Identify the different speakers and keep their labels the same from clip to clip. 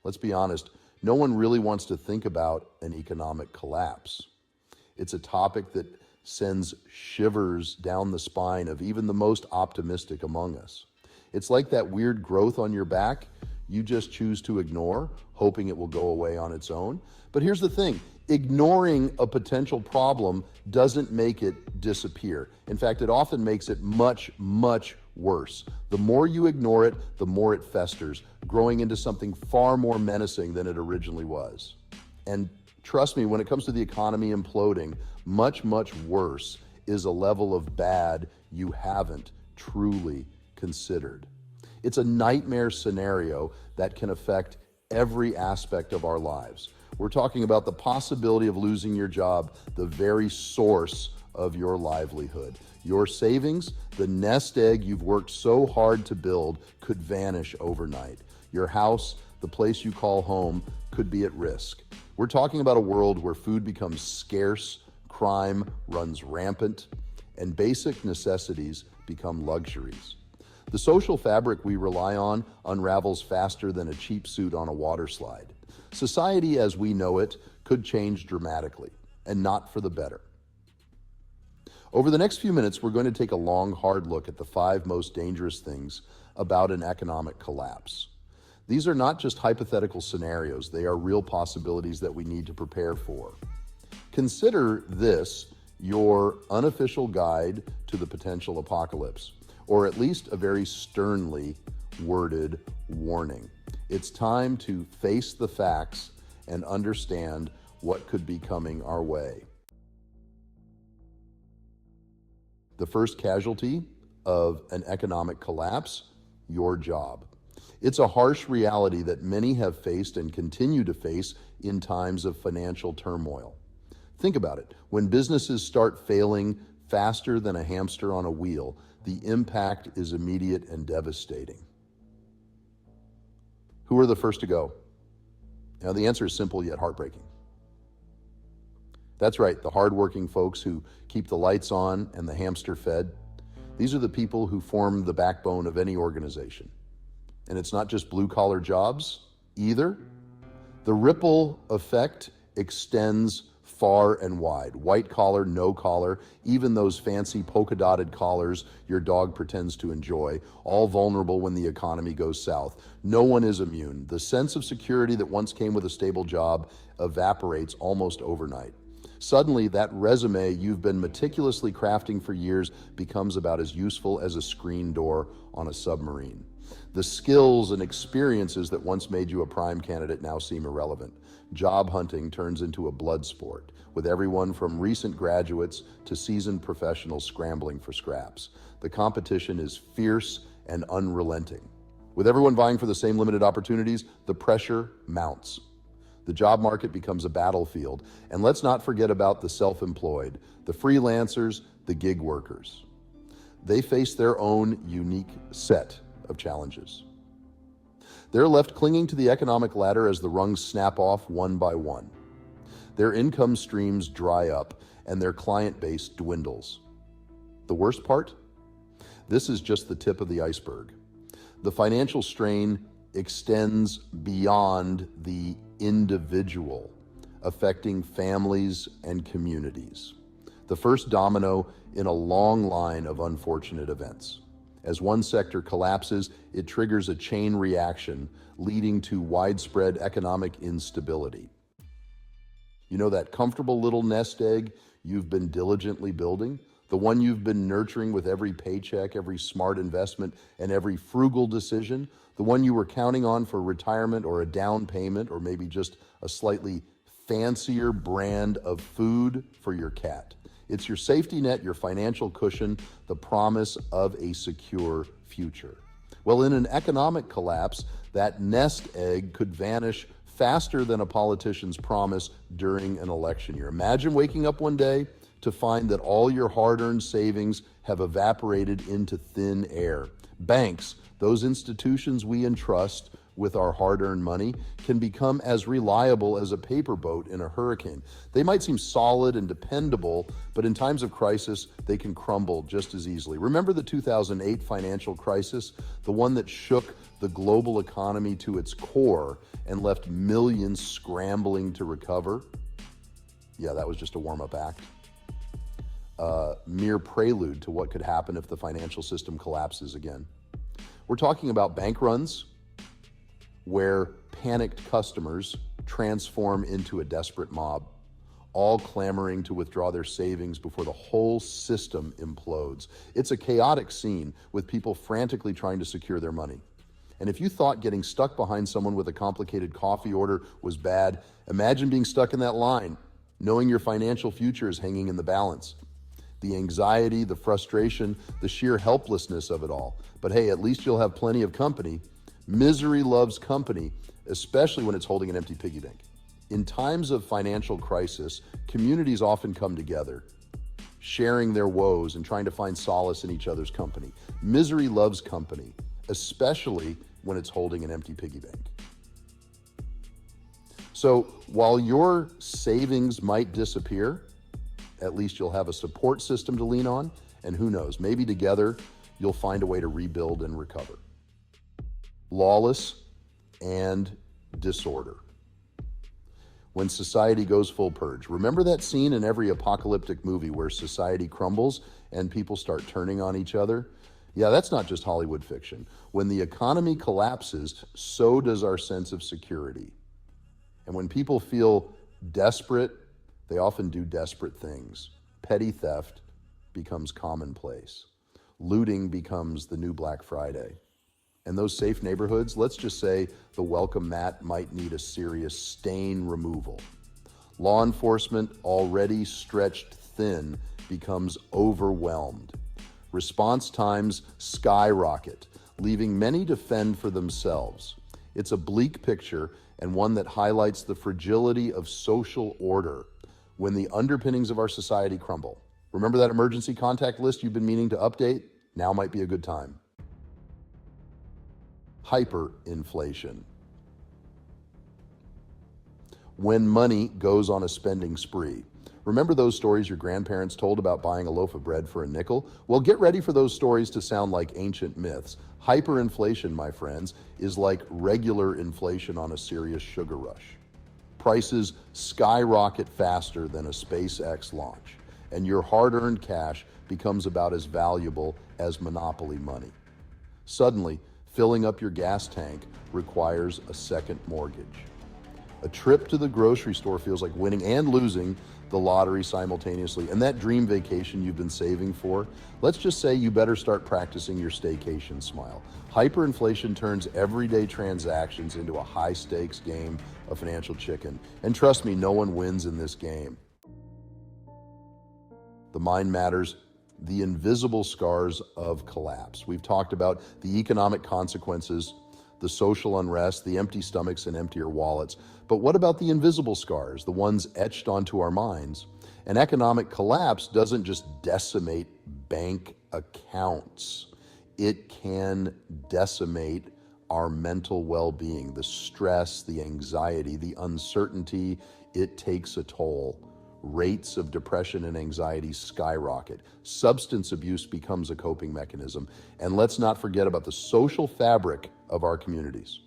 Speaker 1: Let's be honest, no one really wants to think about an economic collapse. It's a topic that sends shivers down the spine of even the most optimistic among us. It's like that weird growth on your back you just choose to ignore, hoping it will go away on its own. But here's the thing, ignoring a potential problem doesn't make it disappear. In fact, it often makes it much, much worse. The more you ignore it, the more it festers, growing into something far more menacing than it originally was. And trust me, when it comes to the economy imploding, much, much worse is a level of bad you haven't truly considered. It's a nightmare scenario that can affect every aspect of our lives. We're talking about the possibility of losing your job, the very source of your livelihood. Your savings, the nest egg you've worked so hard to build, could vanish overnight. Your house, the place you call home, could be at risk. We're talking about a world where food becomes scarce, crime runs rampant, and basic necessities become luxuries. The social fabric we rely on unravels faster than a cheap suit on a water slide. Society as we know it could change dramatically, and not for the better. Over the next few minutes, we're going to take a long, hard look at the 5 most dangerous things about an economic collapse. These are not just hypothetical scenarios, they are real possibilities that we need to prepare for. Consider this your unofficial guide to the potential apocalypse, or at least a very sternly worded warning. It's time to face the facts and understand what could be coming our way. The first casualty of an economic collapse, your job. It's a harsh reality that many have faced and continue to face in times of financial turmoil. Think about it. When businesses start failing faster than a hamster on a wheel, the impact is immediate and devastating. Who are the first to go? Now, the answer is simple yet heartbreaking. That's right, the hardworking folks who keep the lights on and the hamster fed. These are the people who form the backbone of any organization. And it's not just blue-collar jobs either. The ripple effect extends far and wide. White collar, no collar, even those fancy polka-dotted collars your dog pretends to enjoy, all vulnerable when the economy goes south. No one is immune. The sense of security that once came with a stable job evaporates almost overnight. Suddenly, that resume you've been meticulously crafting for years becomes about as useful as a screen door on a submarine. The skills and experiences that once made you a prime candidate now seem irrelevant. Job hunting turns into a blood sport, with everyone from recent graduates to seasoned professionals scrambling for scraps. The competition is fierce and unrelenting. With everyone vying for the same limited opportunities, the pressure mounts. The job market becomes a battlefield, and let's not forget about the self-employed, the freelancers, the gig workers. They face their own unique set of challenges. They're left clinging to the economic ladder as the rungs snap off one by one. Their income streams dry up and their client base dwindles. The worst part? This is just the tip of the iceberg. The financial strain extends beyond the individual, affecting families and communities. The first domino in a long line of unfortunate events. As one sector collapses, it triggers a chain reaction, leading to widespread economic instability. You know that comfortable little nest egg you've been diligently building? The one you've been nurturing with every paycheck, every smart investment, and every frugal decision? The one you were counting on for retirement or a down payment, or maybe just a slightly fancier brand of food for your cat? It's your safety net, your financial cushion, the promise of a secure future. Well, in an economic collapse, that nest egg could vanish faster than a politician's promise during an election year. Imagine waking up one day to find that all your hard-earned savings have evaporated into thin air. Banks, those institutions we entrust with our hard-earned money can become as reliable as a paper boat in a hurricane. They might seem solid and dependable, but in times of crisis, they can crumble just as easily. Remember the 2008 financial crisis, the one that shook the global economy to its core and left millions scrambling to recover? Yeah, that was just a warm-up act. Mere prelude to what could happen if the financial system collapses again. We're talking about bank runs where panicked customers transform into a desperate mob, all clamoring to withdraw their savings before the whole system implodes. It's a chaotic scene with people frantically trying to secure their money. And if you thought getting stuck behind someone with a complicated coffee order was bad, imagine being stuck in that line, knowing your financial future is hanging in the balance. The anxiety, the frustration, the sheer helplessness of it all. But hey, at least you'll have plenty of company. Misery loves company, especially when it's holding an empty piggy bank. In times of financial crisis, communities often come together, sharing their woes and trying to find solace in each other's company. Misery loves company, especially when it's holding an empty piggy bank. So while your savings might disappear, at least you'll have a support system to lean on, and who knows, maybe together you'll find a way to rebuild and recover. Lawless and disorder. When society goes full purge. Remember that scene in every apocalyptic movie where society crumbles and people start turning on each other? Yeah, that's not just Hollywood fiction. When the economy collapses, so does our sense of security. And when people feel desperate, they often do desperate things. Petty theft becomes commonplace. Looting becomes the new Black Friday. And those safe neighborhoods, let's just say the welcome mat might need a serious stain removal. Law enforcement, already stretched thin, becomes overwhelmed. Response times skyrocket, leaving many to fend for themselves. It's a bleak picture and one that highlights the fragility of social order when the underpinnings of our society crumble. Remember that emergency contact list you've been meaning to update? Now might be a good time. Hyperinflation. When money goes on a spending spree. Remember those stories your grandparents told about buying a loaf of bread for a nickel? Well, get ready for those stories to sound like ancient myths. Hyperinflation, my friends, is like regular inflation on a serious sugar rush. Prices skyrocket faster than a SpaceX launch, and your hard-earned cash becomes about as valuable as monopoly money. Suddenly, filling up your gas tank requires a second mortgage. A trip to the grocery store feels like winning and losing the lottery simultaneously. And that dream vacation you've been saving for, let's just say you better start practicing your staycation smile. Hyperinflation turns everyday transactions into a high-stakes game of financial chicken. And trust me, no one wins in this game. The mind matters. The invisible scars of collapse. We've talked about the economic consequences, the social unrest, the empty stomachs and emptier wallets. But what about the invisible scars, the ones etched onto our minds? An economic collapse doesn't just decimate bank accounts. It can decimate our mental well-being, the stress, the anxiety, the uncertainty. It takes a toll. Rates of depression and anxiety skyrocket. Substance abuse becomes a coping mechanism. And let's not forget about the social fabric of our communities.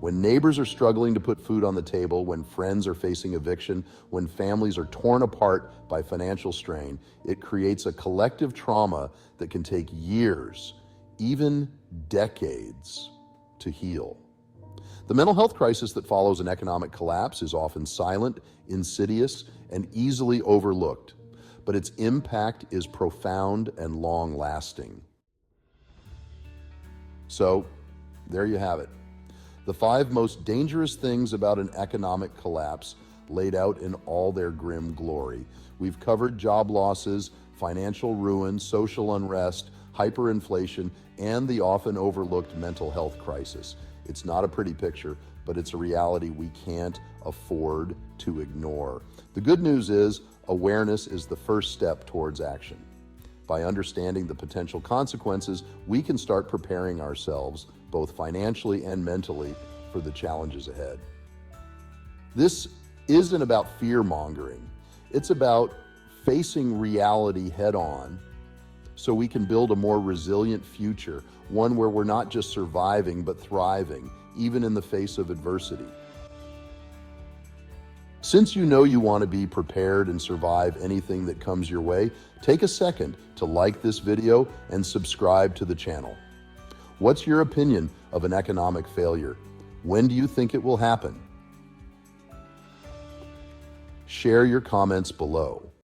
Speaker 1: When neighbors are struggling to put food on the table, when friends are facing eviction, when families are torn apart by financial strain, it creates a collective trauma that can take years, even decades, to heal. The mental health crisis that follows an economic collapse is often silent, insidious, and easily overlooked, but its impact is profound and long-lasting. So, there you have it. The 5 most dangerous things about an economic collapse laid out in all their grim glory. We've covered job losses, financial ruin, social unrest, hyperinflation, and the often overlooked mental health crisis. It's not a pretty picture, but it's a reality we can't afford to ignore. The good news is awareness is the first step towards action. By understanding the potential consequences, we can start preparing ourselves, both financially and mentally, for the challenges ahead. This isn't about fear-mongering. It's about facing reality head-on so we can build a more resilient future, one where we're not just surviving but thriving, even in the face of adversity. Since you know you want to be prepared and survive anything that comes your way, take a second to like this video and subscribe to the channel. What's your opinion of an economic failure? When do you think it will happen? Share your comments below.